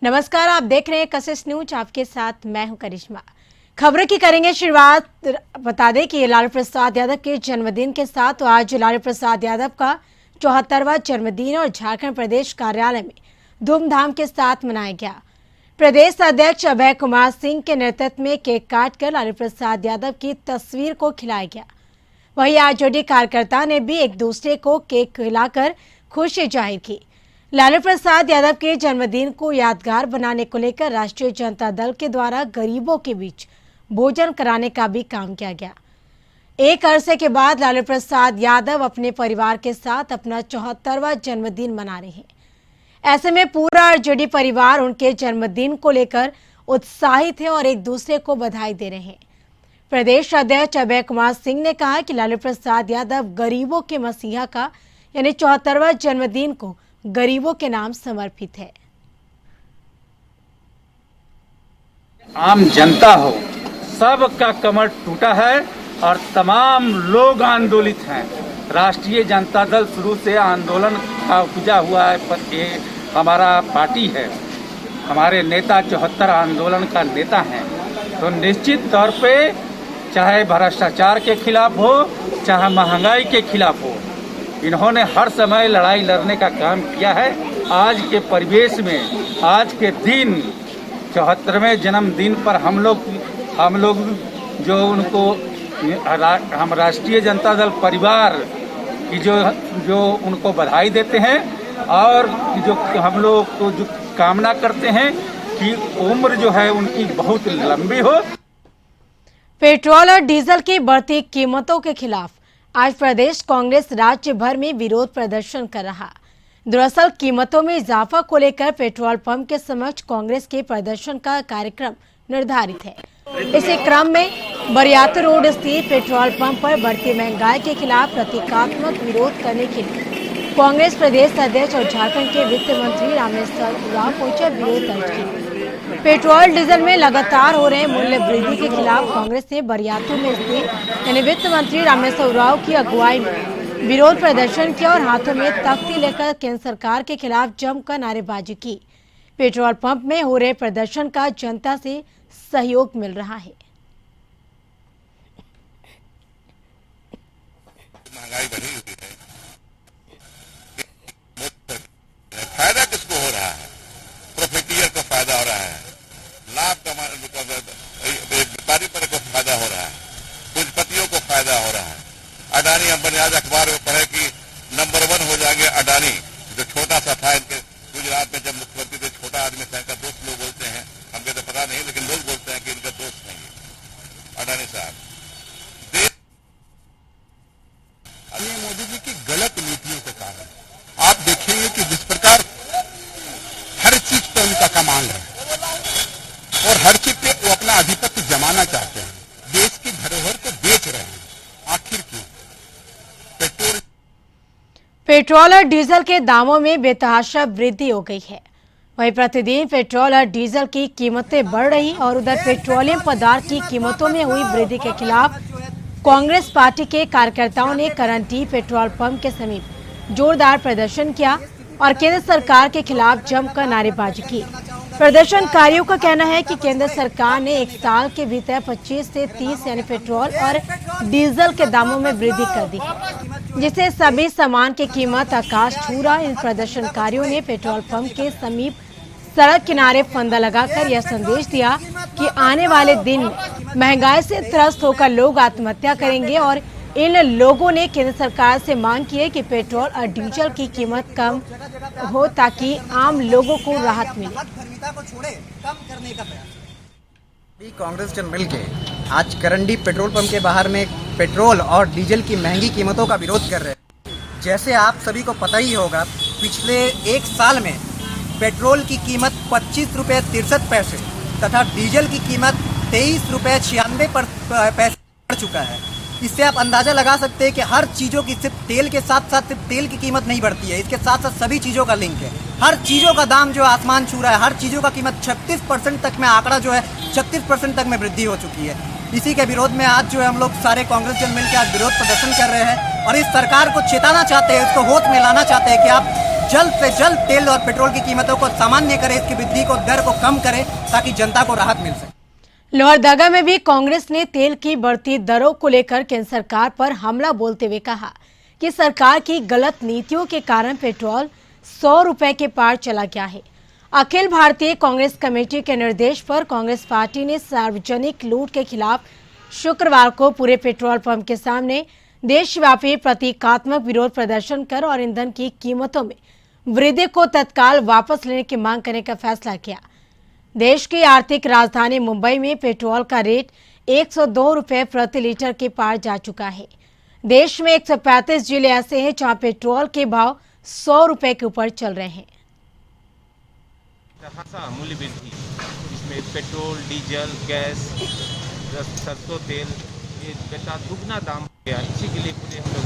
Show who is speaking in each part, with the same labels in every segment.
Speaker 1: नमस्कार, आप देख रहे हैं कशिश न्यूज। आपके साथ मैं हूं करिश्मा। खबरों की करेंगे शुरुआत। बता दें कि लालू प्रसाद यादव के जन्मदिन के साथ तो आज लालू प्रसाद यादव का 74वां जन्मदिन और झारखंड प्रदेश कार्यालय में धूमधाम के साथ मनाया गया। प्रदेश अध्यक्ष अभय कुमार सिंह के नेतृत्व में केक काटकर लालू प्रसाद यादव की तस्वीर को खिलाया गया। वहीं आरजेडी कार्यकर्ता ने भी एक दूसरे को केक खिलाकर खुशी जाहिर की। लालू प्रसाद यादव के जन्मदिन को यादगार बनाने को लेकर राष्ट्रीय जनता दल के द्वारा गरीबों के बीच भोजन कराने का भी काम किया गया। एक अरसे के बाद लालू प्रसाद यादव अपने परिवार के साथ अपना 74वां जन्मदिन मना रहे हैं। ऐसे में पूरा आरजेडी परिवार उनके जन्मदिन को लेकर उत्साहित है और एक दूसरे को बधाई दे रहे हैं। प्रदेश अध्यक्ष अभय कुमार सिंह ने कहा कि लालू प्रसाद यादव गरीबों के मसीहा का यानी 74वां जन्मदिन को गरीबों के नाम समर्पित है।
Speaker 2: आम जनता हो, सबका कमर टूटा है और तमाम लोग आंदोलित हैं। राष्ट्रीय जनता दल शुरू से आंदोलन का उपजा हुआ है, पर ये हमारा पार्टी है। हमारे नेता 74 आंदोलन का नेता हैं। तो निश्चित तौर पे चाहे भ्रष्टाचार के खिलाफ हो, चाहे महंगाई के खिलाफ हो, इन्होंने हर समय लड़ाई लड़ने का काम किया है। आज के परिवेश में, आज के दिन 74वें जन्मदिन पर हम लोग जो उनको हम राष्ट्रीय जनता दल परिवार की जो उनको बधाई देते हैं और जो हम लोग को जो कामना करते हैं कि उम्र जो है उनकी बहुत लंबी हो।
Speaker 1: पेट्रोल और डीजल की बढ़ती कीमतों के खिलाफ आज प्रदेश कांग्रेस राज्य भर में विरोध प्रदर्शन कर रहा। दरअसल कीमतों में इजाफा को लेकर पेट्रोल पंप के समक्ष कांग्रेस के प्रदर्शन का कार्यक्रम निर्धारित है। इसी क्रम में बरियात रोड स्थित पेट्रोल पंप पर बढ़ती महंगाई के खिलाफ प्रतीकात्मक विरोध करने के लिए कांग्रेस प्रदेश अध्यक्ष और झारखंड के वित्त मंत्री रामेश्वर उरांव पहुंचे विरोध दर्ज किया। पेट्रोल डीजल में लगातार हो रहे मूल्य वृद्धि के खिलाफ कांग्रेस ने बरियातू में स्थित यानी वित्त मंत्री रामेश्वर उरांव की अगुवाई में विरोध प्रदर्शन किया और हाथों में तख्ती लेकर केंद्र सरकार के खिलाफ जमकर नारेबाजी की। पेट्रोल पंप में हो रहे प्रदर्शन का जनता से सहयोग मिल रहा है।
Speaker 3: महंगाई बढ़ी हुई है, फायदा किसको हो रहा है? प्रोफिटियर को फायदा हो रहा है, लाभ का व्यापारी पर को फायदा हो रहा है, पूंजीपतियों को फायदा हो रहा है। अडानी अंबानी, आज अखबार में पढ़े कि नंबर 1 हो जाएंगे अडानी। जो छोटा सा था, इनके गुजरात में जब मुख्यमंत्री थे, छोटा आदमी था, इनका दोस्त लोग बोलते हैं, हमको तो पता नहीं, लेकिन लोग बोलते हैं कि इनका दोस्त नहीं है अडानी साहब। मोदी जी की गलत नीतियों के कारण आप देखेंगे कि जिस प्रकार हर चीज पे उनका कमाल है और हर चीज पे वो अपना आधिपत्य जमाना चाहते हैं, देश की धरोहर को बेच रहे हैं। आखिर क्यों?
Speaker 1: पेट्रोल और डीजल के दामों में बेतहाशा वृद्धि हो गई है। वहीं प्रतिदिन पेट्रोल और डीजल की कीमतें बढ़ रही और उधर पेट्रोलियम पदार्थ की कीमतों में हुई वृद्धि के खिलाफ कांग्रेस पार्टी के कार्यकर्ताओं ने करंटी पेट्रोल पंप के समीप जोरदार प्रदर्शन किया और केंद्र सरकार के खिलाफ जमकर नारेबाजी की। प्रदर्शनकारियों का कहना है कि केंद्र सरकार ने एक साल के भीतर 25 से 30 यानी पेट्रोल और डीजल के दामों में वृद्धि कर दी है, जिससे सभी सामान की कीमत आकाश छू रहा। इन प्रदर्शनकारियों ने पेट्रोल पंप के समीप सड़क किनारे फंदा लगाकर यह संदेश दिया कि आने वाले दिन में महंगाई से त्रस्त होकर लोग आत्महत्या करेंगे और इन लोगों ने केंद्र सरकार से मांग की है कि पेट्रोल और डीजल की कीमत कम हो ताकि आम लोगों को राहत मिले।
Speaker 4: कांग्रेस जन मिल के आज करंडी पेट्रोल पंप के बाहर में पेट्रोल और डीजल की महंगी कीमतों का विरोध कर रहे हैं। जैसे आप सभी को पता ही होगा, पिछले एक साल में पेट्रोल की कीमत 25 रुपये 63 पैसे तथा डीजल की कीमत 23 रुपये 96 पैसे बढ़ चुका है। इससे आप अंदाजा लगा सकते हैं कि हर चीज़ों की सिर्फ तेल के साथ साथ सिर्फ तेल की कीमत नहीं बढ़ती है, इसके साथ साथ सभी चीज़ों का लिंक है। हर चीज़ों का दाम जो आसमान छू रहा है, हर चीज़ों का कीमत 36% तक में, आंकड़ा जो है 36% तक में वृद्धि हो चुकी है। इसी के विरोध में आज जो है हम लोग सारे कांग्रेस जन मिलकर आज विरोध प्रदर्शन कर रहे हैं और इस सरकार को चेताना चाहते हैं, इसको होश में लाना चाहते हैं कि आप जल्द से जल्द तेल और पेट्रोल की कीमतों को सामान्य करे, इसकी वृद्धि को दर को कम करे ताकि जनता को राहत मिल सके।
Speaker 1: लोहरदगा में भी कांग्रेस ने तेल की बढ़ती दरों को लेकर केंद्र सरकार पर हमला बोलते हुए कहा कि सरकार की गलत नीतियों के कारण पेट्रोल 100 रुपए के पार चला गया है। अखिल भारतीय कांग्रेस कमेटी के निर्देश पर कांग्रेस पार्टी ने सार्वजनिक लूट के खिलाफ शुक्रवार को पूरे पेट्रोल पंप के सामने देशव्यापी प्रतीकात्मक विरोध प्रदर्शन कर और ईंधन की कीमतों में वृद्धि को तत्काल वापस लेने की मांग करने का फैसला किया। देश की आर्थिक राजधानी मुंबई में पेट्रोल का रेट 102 रुपए प्रति लीटर के पार जा चुका है। देश में 135 जिले ऐसे हैं जहां पेट्रोल के भाव 100 रुपए के ऊपर चल रहे हैं।
Speaker 5: मूल्य वृद्धि इसमें पेट्रोल, डीजल, गैस, सरसों तेल ये बेटा दुगना दाम हो गया। इसी के लिए पूरे हम लोग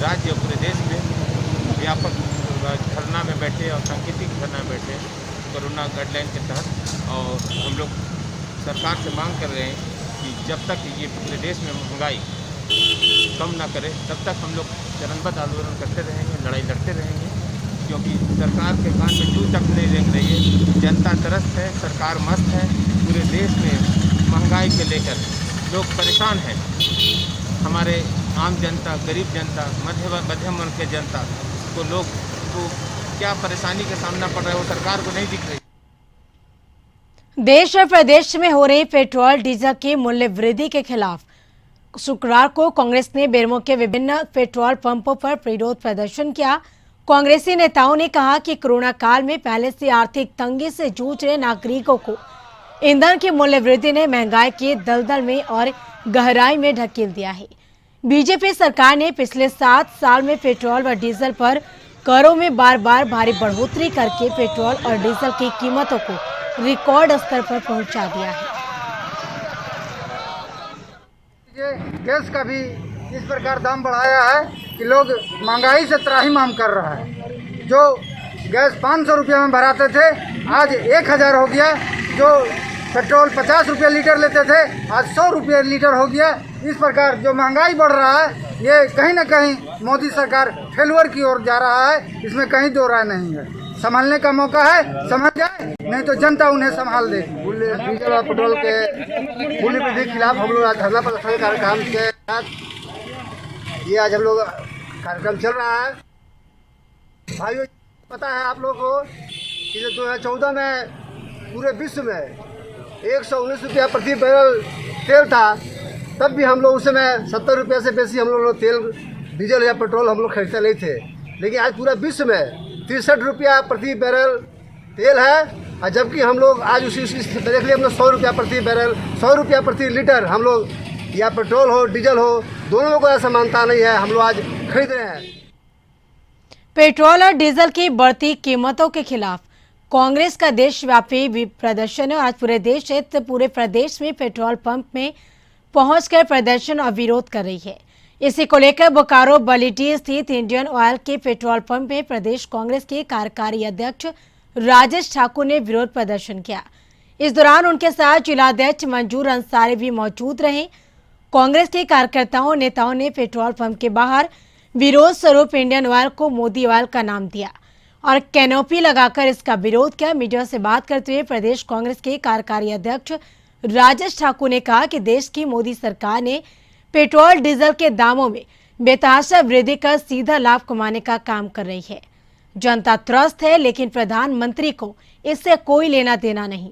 Speaker 5: राज्य और पूरे देश में व्यापक धरना में बैठे और सांकेतिक धरना में बैठे कोरोना गाइडलाइन के तहत। और हम लोग सरकार से मांग कर रहे हैं कि जब तक ये पूरे देश में महंगाई कम ना करे तब तक हम लोग चरणबद्ध आंदोलन करते रहेंगे, लड़ाई लड़ते रहेंगे, क्योंकि सरकार के कान में जू तक नहीं रेंग रही है। जनता त्रस्त है, सरकार मस्त है। पूरे देश में महंगाई के लेकर लोग परेशान हैं। हमारे आम जनता, गरीब जनता, मध्यम वर्ग के जनता को लोग को क्या परेशानी का सामना पड़ रहा है वो सरकार को नहीं दिख रही।
Speaker 1: देश और प्रदेश में हो रही पेट्रोल डीजल की मूल्य वृद्धि के खिलाफ शुक्रवार को कांग्रेस ने बेरमो के विभिन्न पेट्रोल पंपों पर विरोध प्रदर्शन किया। कांग्रेसी नेताओं ने कहा कि कोरोना काल में पहले से आर्थिक तंगी से जूझ रहे नागरिकों को ईंधन की मूल्य वृद्धि ने महंगाई के दलदल में और गहराई में ढकेल दिया है। बीजेपी सरकार ने पिछले 7 साल में पेट्रोल व डीजल पर करों में बार बार भारी बढ़ोतरी करके पेट्रोल और डीजल की कीमतों को रिकॉर्ड स्तर पर पहुंचा दिया है।
Speaker 6: गैस का भी इस प्रकार दाम बढ़ाया है कि लोग महंगाई से त्राहिमाम कर रहा है। जो गैस 500 रुपये में भराते थे आज 1000 हो गया। जो पेट्रोल 50 रुपये लीटर लेते थे आज 100 रुपये लीटर हो गया। इस प्रकार जो महंगाई बढ़ रहा है ये कहीं ना कहीं मोदी सरकार फेलुअर की ओर जा रहा है, इसमें कहीं दो राय नहीं है। संभालने का मौका है, संभल जाए, नहीं तो जनता उन्हें संभाल दे। डीजल और पेट्रोल के मूल्य वृद्धि के खिलाफ हम लोग आज धरना प्रदर्शन कार्यक्रम के साथ ये आज हम लोग कार्यक्रम चल रहा है। भाइयों, पता है आप लोग को कि 2014 में पूरे विश्व में 119 रुपया प्रति बैरल तेल था, तब भी हम लोग उस समय 70 रुपये से बेसी हम लोग तेल, डीजल या पेट्रोल हम लोग खरीदते नहीं थे। लेकिन आज पूरा विश्व में 63 रुपया प्रति बैरल तेल है, और जबकि हम लोग आज उसी देख लिए हम लोग 100 रुपया प्रति बैरल, 100 रुपया प्रति लीटर हम लोग या पेट्रोल हो डीजल हो दोनों में कोई समानता नहीं है, हम लोग आज खरीद रहे हैं।
Speaker 1: पेट्रोल और डीजल की बढ़ती कीमतों के खिलाफ कांग्रेस का देशव्यापी प्रदर्शन है। आज पूरे देश सहित पूरे प्रदेश में पेट्रोल पंप में पहुंचकर प्रदर्शन और विरोध कर रही है। इसी को लेकर बोकारो बलिटी स्थित इंडियन ऑयल के पेट्रोल पंप में प्रदेश कांग्रेस के कार्यकारी अध्यक्ष राजेश ठाकुर ने विरोध प्रदर्शन किया। इस दौरान उनके साथ जिलाध्यक्ष मंजूर अंसारी भी मौजूद रहे। कांग्रेस के कार्यकर्ताओं नेताओं ने पेट्रोल पंप के बाहर विरोध स्वरूप इंडियन ऑयल को मोदी ऑयल का नाम दिया और कैनोपी लगाकर इसका विरोध किया। मीडिया से बात करते हुए प्रदेश कांग्रेस के कार्यकारी अध्यक्ष राजेश ठाकुर ने कहा कि देश की मोदी सरकार ने पेट्रोल डीजल के दामों में बेतहाशा वृद्धि कर सीधा लाभ कमाने का काम कर रही है। जनता त्रस्त है, लेकिन प्रधानमंत्री को इससे कोई लेना देना नहीं।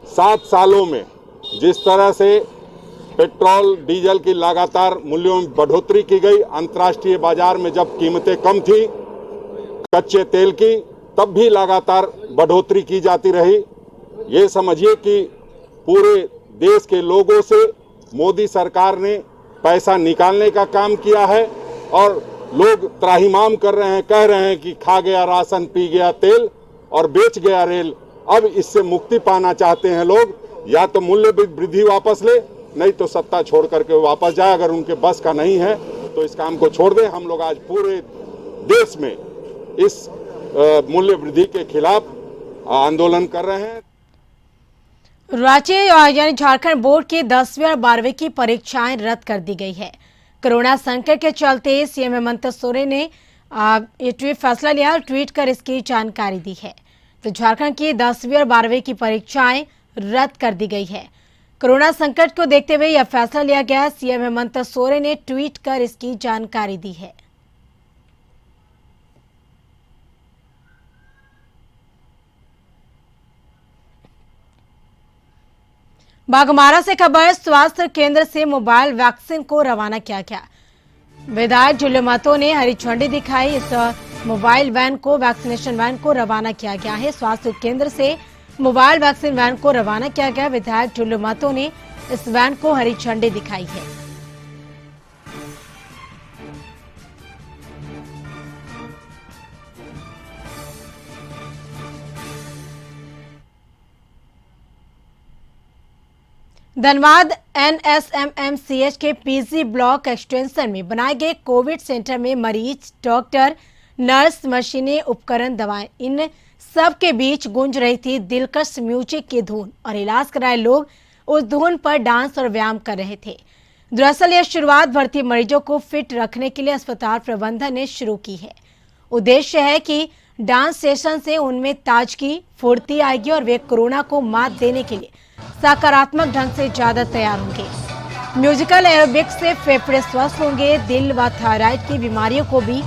Speaker 7: 7 सालों में जिस तरह से पेट्रोल डीजल की लगातार मूल्यों में बढ़ोतरी की गई, अंतर्राष्ट्रीय बाजार में जब कीमतें कम थी कच्चे तेल की, तब भी लगातार बढ़ोतरी की जाती रही। ये समझिए कि पूरे देश के लोगों से मोदी सरकार ने पैसा निकालने का काम किया है और लोग त्राहिमाम कर रहे हैं, कह रहे हैं कि खा गया राशन, पी गया तेल और बेच गया रेल। अब इससे मुक्ति पाना चाहते हैं लोग, या तो मूल्य वृद्धि वापस ले, नहीं तो सत्ता छोड़ करके वापस जाए। अगर उनके बस का नहीं है तो इस काम को छोड़ दें। हम लोग आज पूरे देश में इस मूल्य वृद्धि के खिलाफ आंदोलन कर रहे हैं।
Speaker 1: राज्य यानी झारखंड बोर्ड की 10वीं और 12वीं की परीक्षाएं रद्द कर दी गई है। कोरोना संकट के चलते सीएम हेमंत सोरेन ने ये ट्वीट फैसला लिया और ट्वीट कर इसकी जानकारी दी है। तो झारखंड की 10वीं और 12वीं की परीक्षाएं रद्द कर दी गई है। कोरोना संकट को देखते हुए यह फैसला लिया गया। सीएम हेमंत सोरेन ने ट्वीट कर इसकी जानकारी दी है। बाघमारा से खबर, स्वास्थ्य केंद्र से मोबाइल वैक्सीन को रवाना किया गया। विधायक जुल्लू महतो ने हरी झंडी दिखाई। इस मोबाइल वैन को, वैक्सीनेशन वैन को रवाना किया गया है। स्वास्थ्य केंद्र से मोबाइल वैक्सीन वैन को रवाना किया गया। विधायक जुल्लू महतो ने इस वैन को हरी झंडी दिखाई है। धनबाद NSMMCH के पीजी ब्लॉक एक्सटेंशन में बनाए गए कोविड सेंटर में मरीज, डॉक्टर, नर्स, मशीनें, उपकरण, दवाएं, इन सब के बीच गूंज रही थी दिलकश म्यूजिक की धुन और इलाज कराए लोग उस धुन पर डांस और व्यायाम कर रहे थे। दरअसल यह शुरुआत भर्ती मरीजों को फिट रखने के लिए अस्पताल प्रबंधन ने शुरू की है। उद्देश्य है कि डांस सेशन से उनमें ताजगी, फुर्ती आएगी और वे कोरोना को मात देने के लिए सकारात्मक ढंग से ज्यादा तैयार होंगे। म्यूजिकल एरोबिक्स से फेफड़े स्वस्थ होंगे, दिल व थायराइड की बीमारियों को भी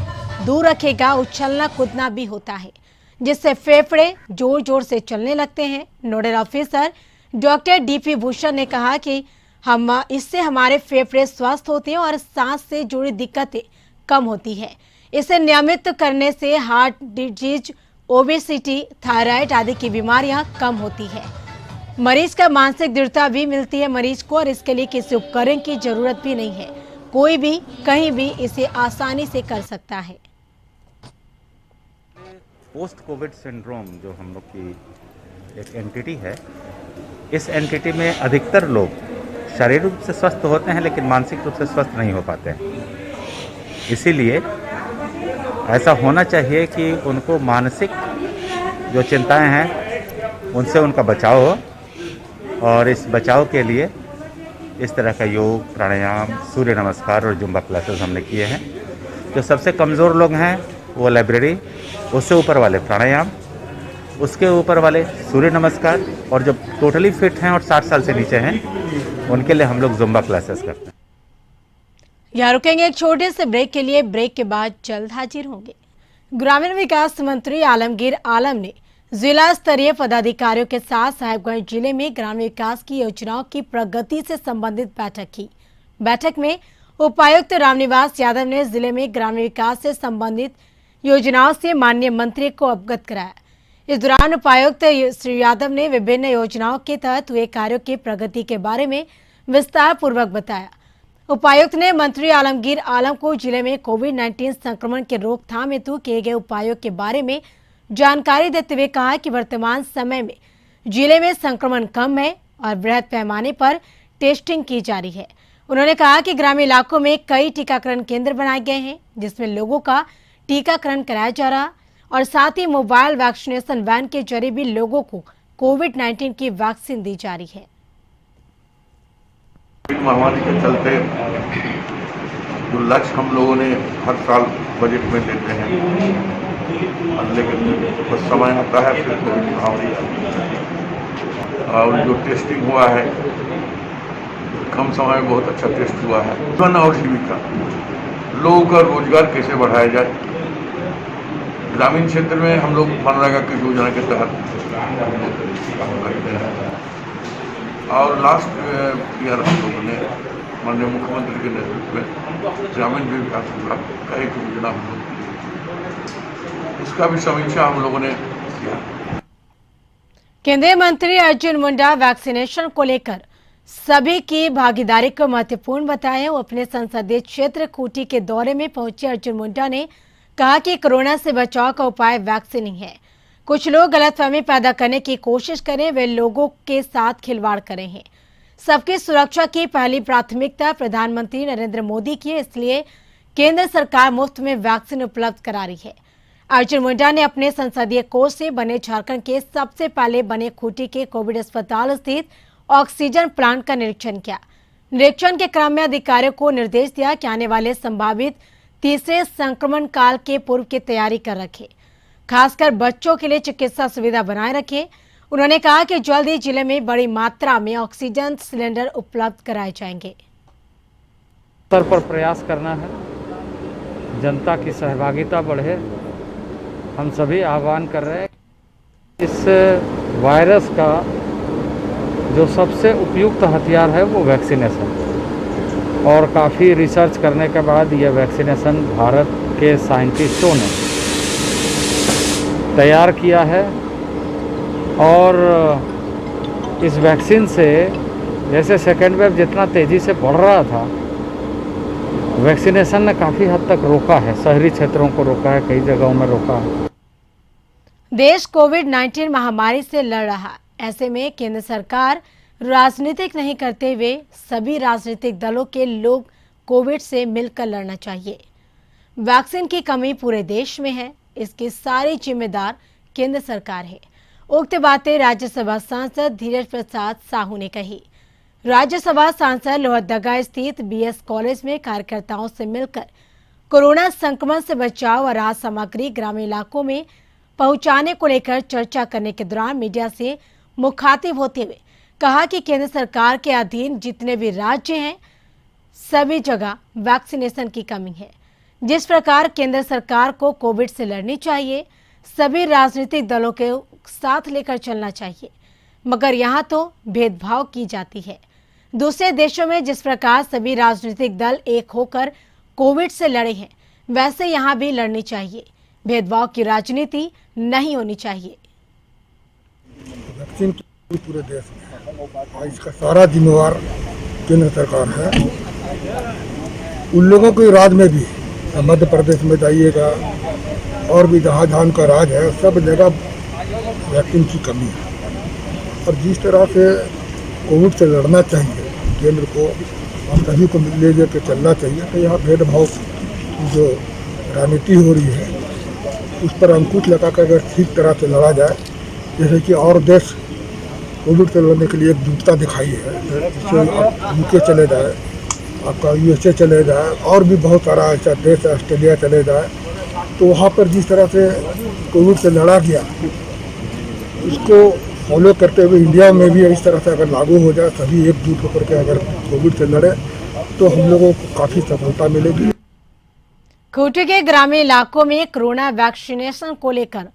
Speaker 1: दूर रखेगा। उछलना कूदना भी होता है जिससे फेफड़े जोर जोर से चलने लगते हैं। Nodal officer doctor DP Bhushan ने कहा कि इससे हमारे फेफड़े स्वस्थ होते हैं और सांस से जुड़ी दिक्कतें कम होती है। इसे नियमित करने से हार्ट डिजीज, ओबेसिटी, थायराइड आदि की बीमारियां कम होती है। मरीज का मानसिक दृढ़ता भी मिलती है मरीज को और इसके लिए किसी उपकरण की जरूरत भी नहीं है। कोई भी कहीं भी इसे आसानी से कर सकता है।
Speaker 8: पोस्ट कोविड सिंड्रोम जो हम लोग की एक एंटिटी है, इस एंटिटी में अधिकतर लोग शारीरिक रूप से स्वस्थ होते हैं लेकिन मानसिक रूप से स्वस्थ नहीं हो पाते हैं। इसीलिए ऐसा होना चाहिए कि उनको मानसिक जो चिंताएं हैं उनसे उनका बचाव हो और इस बचाव के लिए इस तरह का योग, प्राणायाम, सूर्य नमस्कार और जुम्बा क्लासेस हमने किए हैं। जो सबसे कमज़ोर लोग हैं वो लाइब्रेरी, उससे ऊपर वाले प्राणायाम, उसके ऊपर वाले सूर्य नमस्कार और जो टोटली फिट हैं और 60 साल से नीचे हैं उनके लिए हम लोग जुम्बा क्लासेस करते हैं।
Speaker 1: यहाँ रुकेंगे एक छोटे से ब्रेक के लिए। ब्रेक के बाद जल्द हाजिर होंगे। ग्रामीण विकास मंत्री आलमगीर आलम ने जिला स्तरीय पदाधिकारियों के साथ साहिबगंज जिले में ग्रामीण विकास की योजनाओं की प्रगति से संबंधित बैठक की। बैठक में उपायुक्त रामनिवास यादव ने जिले में ग्रामीण विकास से संबंधित योजनाओं से माननीय मंत्री को अवगत कराया। इस दौरान उपायुक्त श्री यादव ने विभिन्न योजनाओं के तहत हुए कार्यों की प्रगति के बारे में विस्तार पूर्वक बताया। उपायुक्त ने मंत्री आलमगीर आलम को जिले में कोविड-19 संक्रमण के रोकथाम हेतु किए गए उपायों के बारे में जानकारी देते हुए कहा कि वर्तमान समय में जिले में संक्रमण कम है और बृहद पैमाने पर टेस्टिंग की जा रही है। उन्होंने कहा कि ग्रामीण इलाकों में कई टीकाकरण केंद्र बनाए गए हैं जिसमें लोगों का टीकाकरण कराया जा रहा और साथ ही मोबाइल वैक्सीनेशन वैन के जरिए भी लोगों को कोविड-19 की वैक्सीन दी जा रही है।
Speaker 3: महामारी के चलते जो लक्ष्य हम लोगों ने हर साल बजट में देते हैं, लेकिन कुछ समय आता है फिर कोविड महामारी आती है और जो टेस्टिंग हुआ है कम समय में बहुत अच्छा टेस्ट हुआ है। वन और जीविका, लोगों का रोजगार कैसे बढ़ाया जाए। ग्रामीण क्षेत्र में हम लोग मनरेगा की योजना के तहत काम करते हैं और लास्ट ईयर हम लोगों ने माननीय मुख्यमंत्री के नेतृत्व में ग्रामीण विकास विभाग का एक योजना हम लोग उसका भी समीक्षा हम लोगों ने किया।
Speaker 1: केंद्रीय मंत्री अर्जुन मुंडा वैक्सीनेशन को लेकर सभी की भागीदारी को महत्वपूर्ण बताया। वो अपने संसदीय क्षेत्र खूंटी के दौरे में पहुंचे अर्जुन मुंडा ने कहा कि कोरोना से बचाव का उपाय वैक्सीन ही है। कुछ लोग गलतफहमी पैदा करने की कोशिश करें, वे लोगों के साथ खिलवाड़ कर रहे हैं। सबकी सुरक्षा की पहली प्राथमिकता प्रधानमंत्री नरेंद्र मोदी की है, इसलिए केंद्र सरकार मुफ्त में वैक्सीन उपलब्ध करा रही है। अर्जुन मुंडा ने अपने संसदीय कोष से बने झारखंड के सबसे पहले बने खूंटी के कोविड अस्पताल स्थित ऑक्सीजन प्लांट का निरीक्षण किया। निरीक्षण के क्रम में अधिकारियों को निर्देश दिया कि आने वाले संभावित तीसरे संक्रमण काल के पूर्व की तैयारी कर रखे, खासकर बच्चों के लिए चिकित्सा सुविधा बनाए रखे। उन्होंने कहा कि जल्द ही जिले में बड़ी मात्रा में ऑक्सीजन सिलेंडर उपलब्ध कराए जाएंगे।
Speaker 9: स्तर पर प्रयास करना है, जनता की सहभागिता बढ़े। हम सभी आह्वान कर रहे हैं इस वायरस का जो सबसे उपयुक्त हथियार है वो वैक्सीनेशन, और काफ़ी रिसर्च करने के बाद यह वैक्सीनेशन भारत के साइंटिस्टों ने तैयार किया है। और इस वैक्सीन से जैसे सेकेंड वेव जितना तेज़ी से बढ़ रहा था, वैक्सीनेशन ने काफ़ी हद तक रोका है, शहरी क्षेत्रों को रोका है, कई जगहों में रोका है।
Speaker 1: देश कोविड-19 महामारी से लड़ रहा, ऐसे में केंद्र सरकार राजनीतिक नहीं करते हुए सभी राजनीतिक दलों के लोग कोविड से मिलकर लड़ना चाहिए। वैक्सीन की कमी पूरे देश में है, इसकी सारी जिम्मेदार केंद्र सरकार है। उक्त बातें राज्यसभा सांसद धीरज प्रसाद साहू ने कही। राज्यसभा सांसद लोहरदगा स्थित बीएस कॉलेज में कार्यकर्ताओं से मिलकर कोरोना संक्रमण से बचाव और राहत सामग्री ग्रामीण इलाकों में पहुंचाने को लेकर चर्चा करने के दौरान मीडिया से मुखातिब होते हुए कहा कि केंद्र सरकार के अधीन जितने भी राज्य हैं, सभी जगह वैक्सीनेशन की कमी है। जिस प्रकार केंद्र सरकार को कोविड से लड़नी चाहिए, सभी राजनीतिक दलों के साथ लेकर चलना चाहिए, मगर यहाँ तो भेदभाव की जाती है। दूसरे देशों में जिस प्रकार सभी राजनीतिक दल एक होकर कोविड से लड़े हैं, वैसे यहाँ भी लड़नी चाहिए। भेदभाव की राजनीति नहीं होनी चाहिए।
Speaker 10: वैक्सीन पूरे देश में है, इसका सारा जिम्मेवार केंद्र सरकार है। उन लोगों के राज में भी, मध्य प्रदेश में जाइएगा और भी जहाँ जहाँ का राज है, सब जगह वैक्सीन की कमी है। और जिस तरह से कोविड से लड़ना चाहिए केंद्र को, हम सभी को ले लेकर चलना चाहिए। तो यहाँ भेदभाव जो राजनीति हो रही है, उस पर अंकुश लगाकर अगर ठीक तरह से लड़ा जाए, जैसे कि और देश कोविड से लड़ने के लिए एकजुटता दिखाई है, जैसे आप यूके चले जाए, आपका यूएसए चले जाए, और भी बहुत सारा ऐसा देश, ऑस्ट्रेलिया चले जाए, तो वहाँ पर जिस तरह से कोविड से लड़ा गया, इसको फॉलो करते हुए इंडिया में भी इस तरह से अगर लागू हो जाए, सभी एकजुट होकर के अगर कोविड से लड़े, तो हम लोगों को काफ़ी सफलता मिलेगी।
Speaker 1: खूंटी के ग्रामीण इलाकों में कोरोना वैक्सीनेशन को लेकर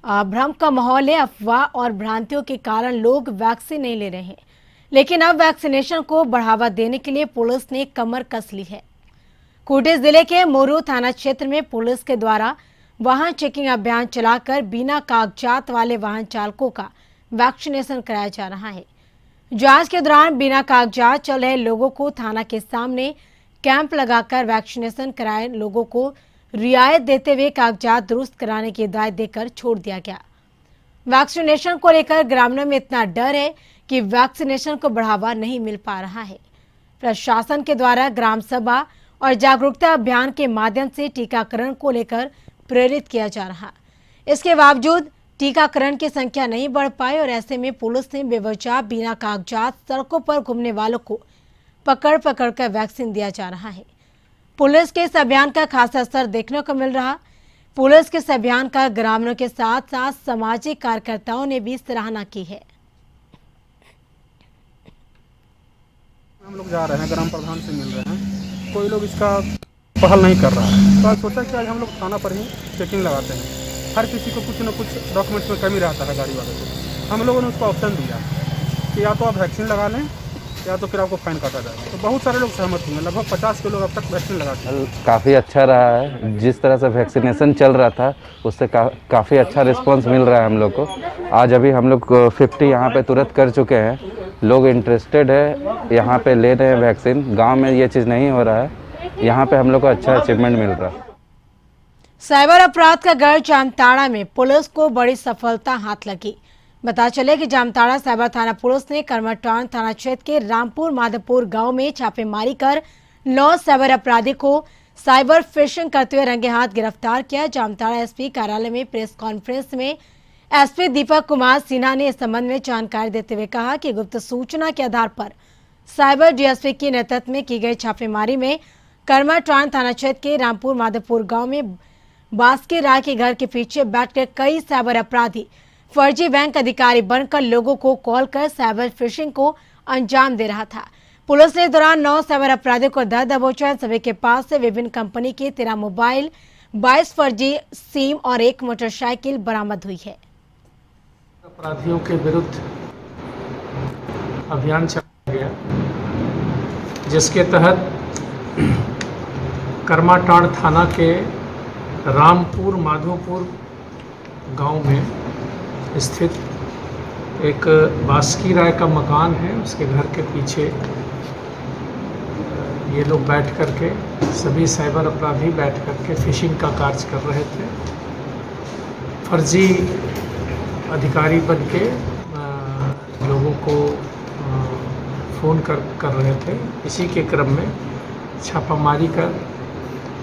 Speaker 1: भ्रम का माहौल है। अफवाह और भ्रांतियों के कारण लोग वैक्सीन नहीं ले रहे हैं, लेकिन अब वैक्सीनेशन को बढ़ावा देने के लिए पुलिस ने कमर कस ली है। खूंटी जिले के मोरू थाना क्षेत्र में पुलिस के द्वारा वाहन चेकिंग अभियान चलाकर बिना कागजात वाले वाहन चालकों का वैक्सीनेशन कराया जा रहा है। जांच के दौरान बिना कागजात चल रहे लोगों को थाना के सामने कैंप लगाकर वैक्सीनेशन कराए लोगों को रियायत देते हुए कागजात दुरुस्त कराने की हिदायत देकर छोड़ दिया गया। वैक्सीनेशन को लेकर ग्रामीणों में इतना डर है कि वैक्सीनेशन को बढ़ावा नहीं मिल पा रहा है। प्रशासन के द्वारा ग्राम सभा और जागरूकता अभियान के माध्यम से टीकाकरण को लेकर प्रेरित किया जा रहा। इसके बावजूद टीकाकरण की संख्या नहीं बढ़ पाई और ऐसे में पुलिस ने बेवजह बिना कागजात सड़कों पर घूमने वालों को पकड़ कर वैक्सीन दिया जा रहा है। पुलिस के इस अभियान का खासा असर देखने को मिल रहा। पुलिस के इस अभियान का ग्रामीणों के साथ साथ सामाजिक कार्यकर्ताओं ने भी सराहना की है।
Speaker 11: हम लोग जा रहे हैं, ग्राम प्रधान से मिल रहे हैं, कोई लोग इसका पहल नहीं कर रहा है। तो आज सोचा कि आज हम लोग थाना पर ही चेकिंग लगाते हैं। हर किसी को कुछ न कुछ डॉक्यूमेंट्स में कमी रहता है गाड़ी वाले को। हम लोगों ने उसको ऑप्शन दिया कि या तो आप वैक्सीन लगा लें या तो फिर आपको फाइन काटा जाएगा। तो बहुत सारे लोग सहमत हुए, लगभग 50 के लोग अब तक वैक्सीन लगा चुके।
Speaker 12: काफ़ी अच्छा रहा है, जिस तरह से वैक्सीनेशन चल रहा था उससे काफ़ी अच्छा रिस्पांस मिल रहा है हम लोग को। आज अभी हम लोग 50 यहाँ पे तुरंत कर चुके हैं। लोग इंटरेस्टेड है, यहाँ पे ले रहे हैं वैक्सीन। गांव में ये चीज़ नहीं हो रहा है, यहाँ पे हम लोग को अच्छा अचीवमेंट मिल रहा है।
Speaker 1: साइबर अपराध का गढ़ जामताड़ा में पुलिस को बड़ी सफलता हाथ लगी। बता चले कि जामताड़ा साइबर थाना पुलिस ने करमटान थाना क्षेत्र के रामपुर माधवपुर गांव में छापेमारी कर 9 साइबर अपराधी को साइबर फिशिंग करते हुए रंगे हाथ गिरफ्तार किया। जामताड़ा एसपी कार्यालय में प्रेस कॉन्फ्रेंस में एसपी दीपक कुमार सिन्हा ने इस संबंध में जानकारी देते हुए कहा कि गुप्त सूचना के आधार पर साइबर डीएसपी के नेतृत्व में की गई छापेमारी में कर्माटांड थाना क्षेत्र के रामपुर माधोपुर गांव में बास्के राय के घर के पीछे बैठकर कई साइबर अपराधी फर्जी बैंक अधिकारी बनकर लोगों को कॉल कर साइबर फिशिंग को अंजाम दे रहा था। पुलिस ने इस दौरान 9 साइबर अपराधियों को धर दबोचा। सभी के पास से विभिन्न कंपनी के 13 मोबाइल, 22 फर्जी सिम और 1 मोटरसाइकिल बरामद हुई है।
Speaker 13: अपराधियों के विरुद्ध अभियान चलाया गया, जिसके तहत कर्माटांड थाना के रामपुर माधोपुर गांव में स्थित एक बास्की राय का मकान है, उसके घर के पीछे ये लोग बैठ करके, सभी साइबर अपराधी बैठ करके फिशिंग का कार्य कर रहे थे। फर्जी अधिकारी बन के लोगों को फ़ोन कर रहे थे। इसी के क्रम में छापामारी कर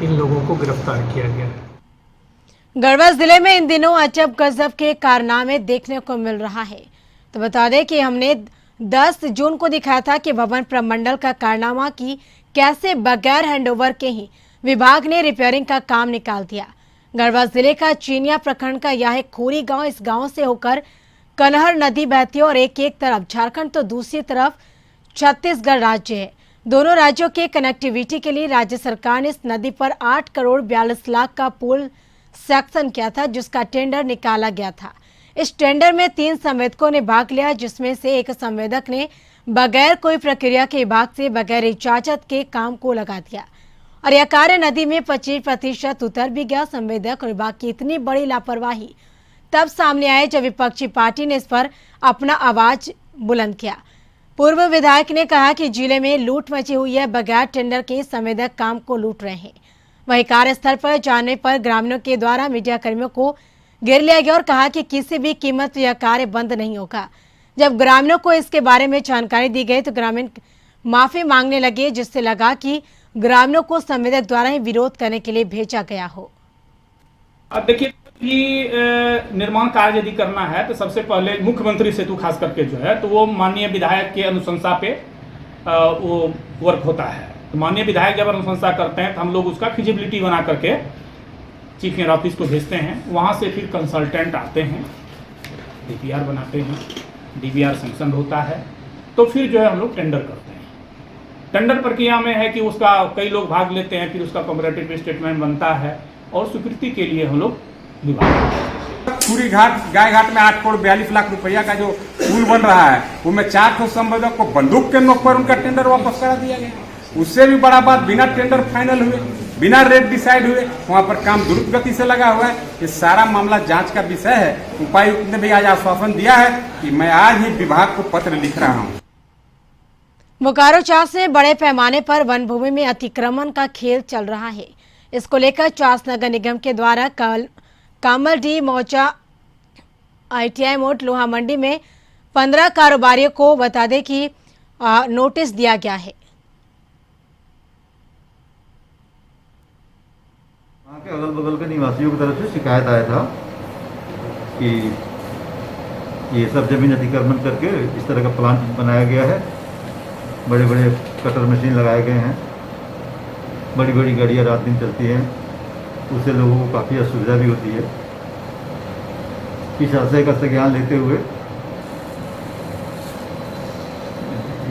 Speaker 13: इन लोगों को गिरफ्तार किया गया है।
Speaker 1: गढ़वा जिले में इन दिनों अजब गजब के कारनामे देखने को मिल रहा है। तो बता दें कि हमने 10 जून को दिखाया था कि भवन प्रमंडल का कारनामा की कैसे बगैर हैंडओवर के ही विभाग ने रिपेयरिंग का काम निकाल दिया। गढ़वा जिले का चीनिया प्रखंड का यह एक खोरी गांव, इस गांव से होकर कनहर नदी बहती है और एक तरफ झारखंड तो दूसरी तरफ छत्तीसगढ़ राज्य है। दोनों राज्यों के कनेक्टिविटी के लिए राज्य सरकार ने इस नदी पर 8 करोड़ 42 लाख का पुल सेक्शन किया था, जिसका टेंडर निकाला गया था। इस टेंडर में 3 संवेदकों ने भाग लिया, जिसमें से एक संवेदक ने बगैर कोई प्रक्रिया के विभाग से बगैर इजाजत के काम को लगा दिया और यह कार्य नदी में 25% उतर भी गया। संवेदक और विभाग की इतनी बड़ी लापरवाही तब सामने आए जब विपक्षी पार्टी ने इस पर अपना आवाज बुलंद किया। पूर्व विधायक ने कहा कि जिले में लूट मची हुई है, बगैर टेंडर के संवेदक काम को लूट रहे हैं। वहीं कार्यस्थल पर जाने पर ग्रामीणों के द्वारा मीडिया कर्मियों को घेर लिया गया और कहा कि किसी भी कीमत यह कार्य बंद नहीं होगा। जब ग्रामीणों को इसके बारे में जानकारी दी गई तो ग्रामीण माफी मांगने लगे, जिससे लगा कि ग्रामीणों को संवेदक द्वारा ही विरोध करने के लिए भेजा गया हो।
Speaker 14: अब देखिए कि निर्माण कार्य यदि करना है तो सबसे पहले मुख्यमंत्री सेतु खास करके जो है तो वो माननीय विधायक के अनुशंसा पे वो वर्क होता है। तो माननीय विधायक जब अनुशंसा करते हैं तो हम लोग उसका फिजिबिलिटी बना करके चीफ इंजीनियर ऑफिस को भेजते हैं। वहाँ से फिर कंसल्टेंट आते हैं, डीपीआर बनाते हैं, डीपीआर सैंक्शन होता है, तो फिर जो है हम लोग टेंडर करते हैं। टेंडर प्रक्रिया में है कि उसका कई लोग भाग लेते हैं, फिर उसका कॉम्परेटिव स्टेटमेंट बनता है और स्वीकृति के लिए हम लोग
Speaker 15: पूरी घाट गाय घाट में 8 करोड़ 42 लाख रुपया का जो पुल बन रहा है, उनमें 4 संवेदक को बंदूक के नोक पर उनका टेंडर वापस करा दिया गया। उससे भी बड़ा बात, बिना टेंडर फाइनल हुए, बिना रेट डिसाइड हुए वहां पर काम द्रुत गति से लगा हुआ है। ये सारा मामला जांच का विषय है। उपायुक्त ने भी आज आश्वासन दिया है कि मैं आज ही विभाग को पत्र लिख रहा हूँ।
Speaker 1: बोकारो चास में बड़े पैमाने पर वन भूमि में अतिक्रमण का खेल चल रहा है। इसको लेकर चास नगर निगम के द्वारा कल कामलडी मौचा ITI मोड लोहा मंडी में 15 कारोबारियों को बता दें कि नोटिस दिया गया है।
Speaker 16: वहाँ के अगल बगल के निवासियों की तरफ से शिकायत आया था कि ये सब जमीन अतिक्रमण करके इस तरह का प्लांट बनाया गया है, बड़े बड़े कटर मशीन लगाए गए हैं, बड़ी बड़ी गाड़ियाँ रात दिन चलती हैं, उससे लोगों को काफ़ी असुविधा भी होती है। इस आशय का संज्ञान लेते हुए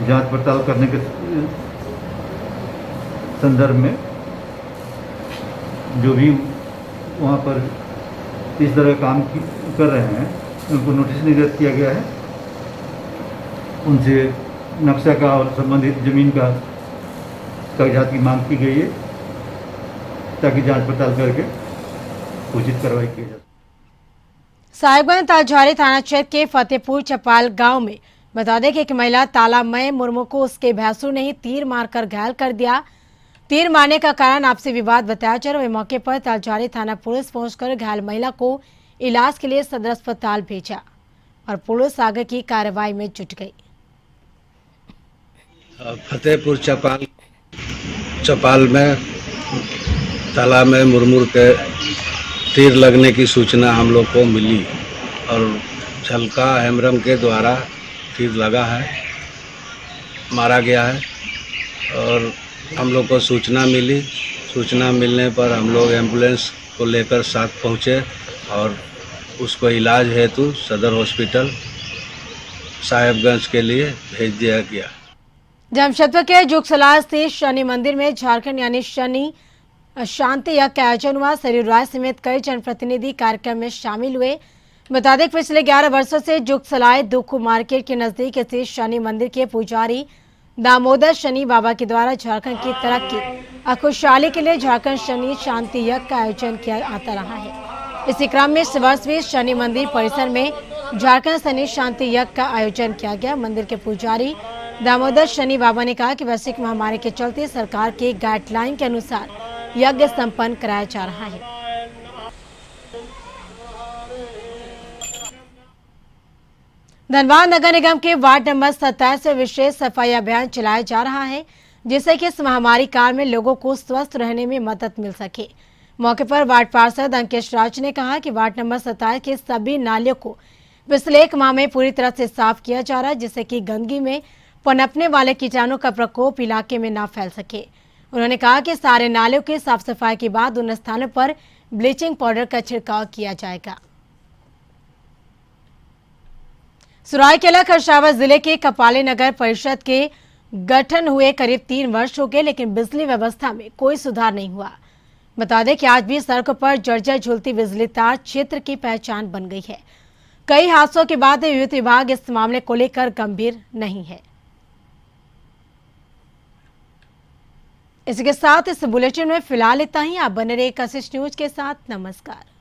Speaker 16: जांच पड़ताल करने के संदर्भ में जो भी वहाँ पर इस तरह काम कर रहे हैं उनको नोटिस निर्गत किया गया है। उनसे नक्शा का और संबंधित जमीन का कागजात की मांग की गई है ताकि जांच पड़ताल करके उचित कार्रवाई की जाए।
Speaker 1: साहिबगंज तालझारी थाना क्षेत्र के फतेहपुर चपाल गांव में बता दें कि एक महिला तालामय मुर्मू को उसके भैंसुर ने ही तीर मारकर घायल कर दिया। तीर मारने का कारण आपसी विवाद बताया जा रहा है। मौके पर तालझारी थाना पुलिस पहुंचकर घायल महिला को इलाज के लिए सदर अस्पताल भेजा और पुलिस आगे की कार्रवाई में जुट गई।
Speaker 17: फतेहपुर चपाल में तालाब में मुरमुर के तीर लगने की सूचना हम लोग को मिली और झलका हेमरम के द्वारा तीर लगा है, मारा गया है और हम लोग को सूचना मिली। सूचना मिलने पर हम लोग एम्बुलेंस को लेकर साथ पहुँचे और उसको इलाज हेतु सदर हॉस्पिटल साहेबगंज के लिए भेज दिया गया।
Speaker 1: जमशेदपुर के जुगसलार स्थित शनि मंदिर में झारखंड यानी शनि शांति यज्ञ का आयोजन हुआ। सरयू राय समेत कई जनप्रतिनिधि कार्यक्रम में शामिल हुए। बता दें पिछले 11 वर्षों से जुगसलाय दुखू मार्केट के नजदीक स्थित शनि मंदिर के पुजारी दामोदर शनि बाबा के द्वारा झारखंड की तरक्की और खुशहाली के लिए झारखंड शनि शांति यज्ञ का आयोजन किया आता रहा है। इसी क्रम में इस वर्ष भी शनि मंदिर परिसर में झारखंड शनि शांति यज्ञ का आयोजन किया गया। मंदिर के पुजारी दामोदर शनि बाबा ने कहा कि वैश्विक महामारी के चलते सरकार के गाइडलाइन के अनुसार यज्ञ संपन्न कराया जा रहा है। धनबाद नगर निगम के वार्ड नंबर 27 में विशेष सफाई अभियान चलाया जा रहा है, जिससे कि इस महामारी काल में लोगों को स्वस्थ रहने में मदद मिल सके। मौके पर वार्ड पार्षद अंकेश राज ने कहा कि वार्ड नंबर 27 के सभी नालियों को पिछले 1 माह में पूरी तरह से साफ किया जा रहा है, जिससे कि गंदगी में पनपने वाले कीटाणु का प्रकोप इलाके में न फैल सके। उन्होंने कहा कि सारे नालियों की साफ सफाई के बाद उन स्थानों पर ब्लीचिंग पाउडर का छिड़काव किया जाएगा। सरायकेला खरसावां जिले के कपाली नगर परिषद के गठन हुए करीब 3 वर्ष हो गए, लेकिन बिजली व्यवस्था में कोई सुधार नहीं हुआ। बता दें कि आज भी सड़कों पर जर्जर झूलती बिजली तार क्षेत्र की पहचान बन गई है। कई हादसों के बाद विद्युत विभाग इस मामले को लेकर गंभीर नहीं है। इसके साथ इस बुलेटिन में फिलहाल इतना ही। आप बने रहिए कशिश न्यूज के साथ। नमस्कार।